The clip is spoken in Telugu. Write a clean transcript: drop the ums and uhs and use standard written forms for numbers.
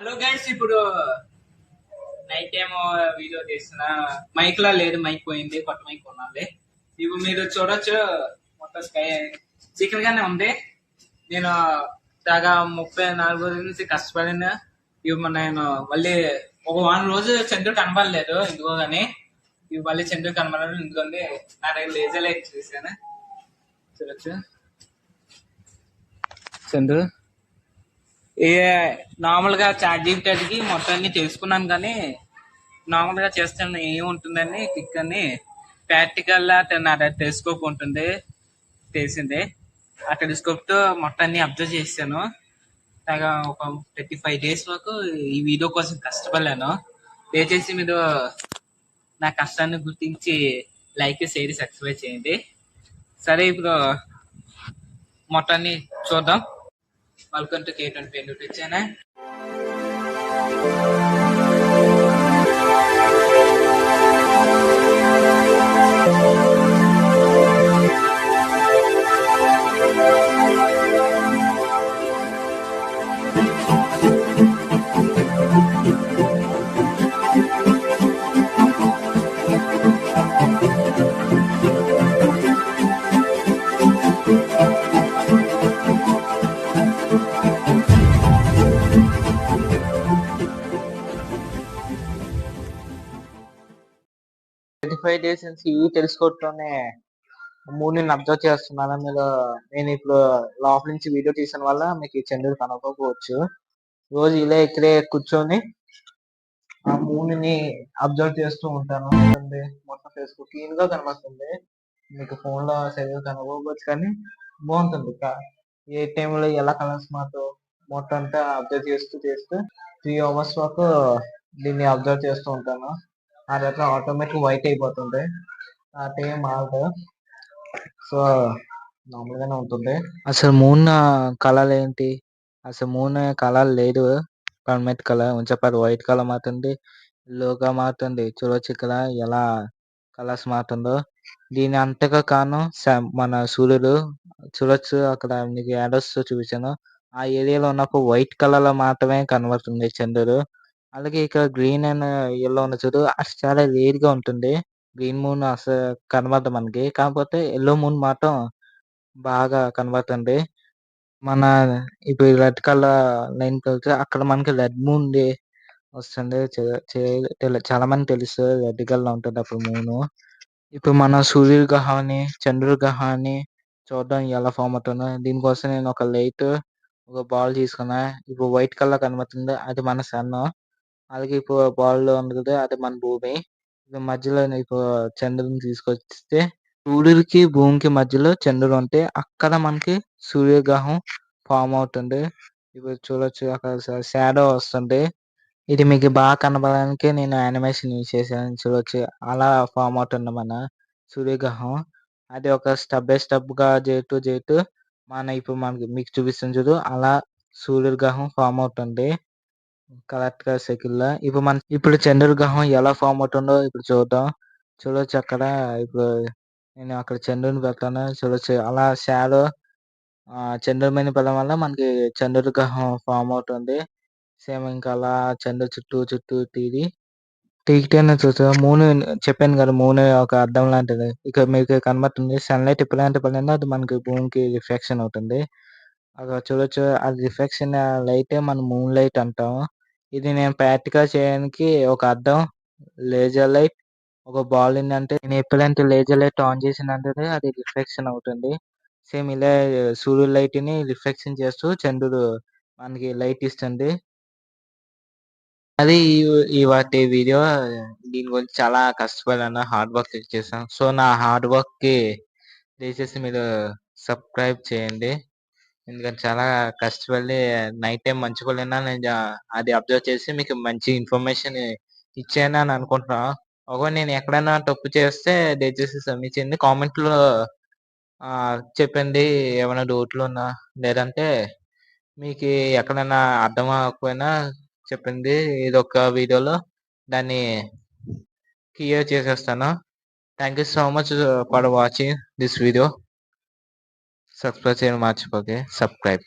హలో గైడ్స్, ఇప్పుడు నైట్ ఏమో వీడియో తీస్తున్నా. మైక్ లా లేదు, మైక్ పోయింది, కొత్త మైక్ కొనాలి. ఇప్పుడు మీరు చూడొచ్చు, మొత్తం స్కై చీకటి గానే ఉంది. నేను దాకా 34 రోజుల నుంచి కష్టపడిన. ఇప్పుడు నేను మళ్ళీ ఒక వారం రోజు చంద్రుడు కనబడలేదు ఇందుకో గానీ, ఇప్పుడు మళ్ళీ చంద్రుడు కనబడలేదు ఇందుకంది. నా దగ్గర లేజర్ లైట్ చూసాను, చూడొచ్చు చంద్రుడు. నార్మల్ గా చాట్ జీపీటీకి మొత్తం అన్ని తెలుసుకున్నాను, కానీ నార్మల్ గా చేస్తాను ఏముంటుందని క్లిక్ అని ప్రాక్టికల్ నా టెలిస్కోప్ ఉంటుంది తెలిసిందే. ఆ టెలిస్కోప్ తో మొత్తం అన్ని అబ్జర్వ్ చేశాను. ఒక 35 days వరకు ఈ వీడియో కోసం కష్టపడలేను. దయచేసి మీరు నా కష్టాన్ని గుర్తించి లైక్, షేర్, సబ్స్క్రైబ్ చేయండి. సరే, ఇప్పుడు మొత్తాన్ని చూద్దాం. Welcome to K25 YouTube channel. Five days నుంచి ఈ టెలిస్కోప్ తోనే మూన్ ని అబ్జర్వ్ చేస్తున్నాను. నేను ఇప్పుడు లోపల నుంచి వీడియో తీసిన వల్ల మీకు ఈ చంద్రుడు కనపడకపోవచ్చు. రోజు ఇలా ఇక్కడే కూర్చొని ఆ మూన్ ని అబ్జర్వ్ చేస్తూ ఉంటాను. మొత్తం ఫేస్బుక్ క్లీన్ గా కనబడుతుంది. మీకు ఫోన్ లో సరిగ్గా కనపడవచ్చు, కానీ బాగుంటుంది. ఏ టైంలో ఎలా కలర్స్ మాతో మొత్తం అంతా అబ్జర్వ్ చేస్తూ 3 hours వరకు దీన్ని అబ్జర్వ్ చేస్తూ ఉంటాను. ఆ తర్వాత ఆటోమేటిక్ వైట్ అయిపోతుంది. ఆ టైం మారదు. సో నార్మల్ గానే ఉంటుంది. అసలు మూన్ కలర్ ఏంటి? అసలు మూన్ కలర్ లేదు. పర్మనెంట్ కలర్ ఉంచపారు. వైట్ కలర్ మారుతుంది, ఎల్లోగా మారుతుంది. చూడొచ్చు ఇక్కడ ఎలా కలర్స్ మారుతుందో. దీని అంతగా కారణం మన సూర్యుడు. చూడొచ్చు అక్కడ మీకు యాడోస్ చూపించాను. ఆ ఏరియాలో ఉన్నప్పుడు వైట్ కలర్ లో మాత్రమే కనబడుతుంది చంద్రుడు. అలాగే ఇక్కడ గ్రీన్ అండ్ ఎల్లో ఉన్న చూడు, అసలు చాలా రేర్ గా ఉంటుంది. గ్రీన్ మూన్ అసలు కనబడదు మనకి, కాకపోతే ఎల్లో మూన్ మాత్రం బాగా కనబడుతుంది. మన ఇప్పుడు రెడ్ కలర్ లైన్ కలిసి అక్కడ మనకి రెడ్ మూన్ డే వస్తుంది. చాలా మంది తెలుసు రెడ్ కలర్ ఉంటుంది అప్పుడు మూను. ఇప్పుడు మన సూర్యుడి గ్రహాన్ని, చంద్రుడి గ్రహాన్ని చూడడం ఎలా ఫామ్ అవుతుందో, దీనికోసం నేను ఒక లైట్, ఒక బాల్ తీసుకున్నా. ఇప్పుడు వైట్ కలర్ కనబడుతుంది, అది మన సన్. అలాగే ఇప్పుడు బాల్ లో ఉంది కదా, అది మన భూమి. మధ్యలో ఇప్పుడు చంద్రుడిని తీసుకొస్తే సూర్యుడికి భూమికి మధ్యలో చంద్రుడు ఉంటే అక్కడ మనకి సూర్యగ్రహం ఫామ్ అవుతుంది. ఇప్పుడు చూడొచ్చు అక్కడ షాడో వస్తుంది. ఇది మీకు బాగా కనబడడానికి నేను యానిమేషన్ యూజ్ చేశాను. చూడొచ్చు అలా ఫామ్ అవుతుంది మన సూర్యగ్రహం. అది ఒక స్టెప్ బై స్టెప్ గా చేస్తూ ఇప్పుడు మీకు చూపిస్తుంది చూడు, అలా సూర్యగ్రహం ఫామ్ అవుతుంది కరెక్ట్ గా సైకిల్ లా. ఇప్పుడు చంద్రుడి గ్రహం ఎలా ఫామ్ అవుతుందో ఇప్పుడు చూద్దాం. చూడొచ్చు అక్కడ ఇప్పుడు నేను అక్కడ చంద్రుని పెడతాను. చూడొచ్చు అలా షాడో చంద్రుడి మీద పడడం వల్ల మనకి చంద్రుడి గ్రహం ఫామ్ అవుతుంది. సేమ్ ఇంకా అలా చంద్రుడి చుట్టూ తిరిగితేనే చూస్తా. మూన్ చెప్పాను కదా, మూన్ ఒక అద్దం లాంటిది. ఇక మీకు కనబడుతుంది. సన్లైట్ ఎప్పుడైతే పడిందో అది మనకి భూమికి రిఫ్లెక్షన్ అవుతుంది. అక్కడ చూడొచ్చు ఆ రిఫ్లెక్షన్ లైట్ మన మూన్ లైట్ అంటాం. ఇది నేను ప్రాక్టికల్ చేయడానికి ఒక అద్దం, లేజర్ లైట్, ఒక బాల్ అంటే నేను ఎప్పుడైతే లేజర్ లైట్ ఆన్ చేసినంటే అది రిఫ్లెక్షన్ అవుతుంది. సేమ్ ఇలా సూర్యుడు లైట్ ని రిఫ్లెక్షన్ చేస్తూ చంద్రుడు మనకి లైట్ ఇస్తుంది. అది ఈ వాటి వీడియో. దీని గురించి చాలా కష్టపడాను, హార్డ్ వర్క్ చేశాను. సో నా హార్డ్ వర్క్ కి దయచేసి మీరు సబ్స్క్రైబ్ చేయండి. ఎందుకంటే చాలా కష్టపడి నైట్ టైం మంచి పడినా నేను అది అబ్జర్వ్ చేసి మీకు మంచి ఇన్ఫర్మేషన్ ఇచ్చాను అని అనుకుంటున్నాను. ఒకవేళ నేను ఎక్కడైనా తప్పు చేస్తే దయచేసి క్షమించండి. కామెంట్ లో చెప్పండి ఏమైనా డౌట్లు ఉన్నా, లేదంటే మీకు ఎక్కడైనా అర్థం అవ్వకపోయినా చెప్పండి. ఇదొక వీడియోలో దాన్ని క్లియర్ చేసేస్తాను. Thank you so much for watching this video. Subscribe చేయడం మర్చిపోకే. సబ్స్క్రైబ్.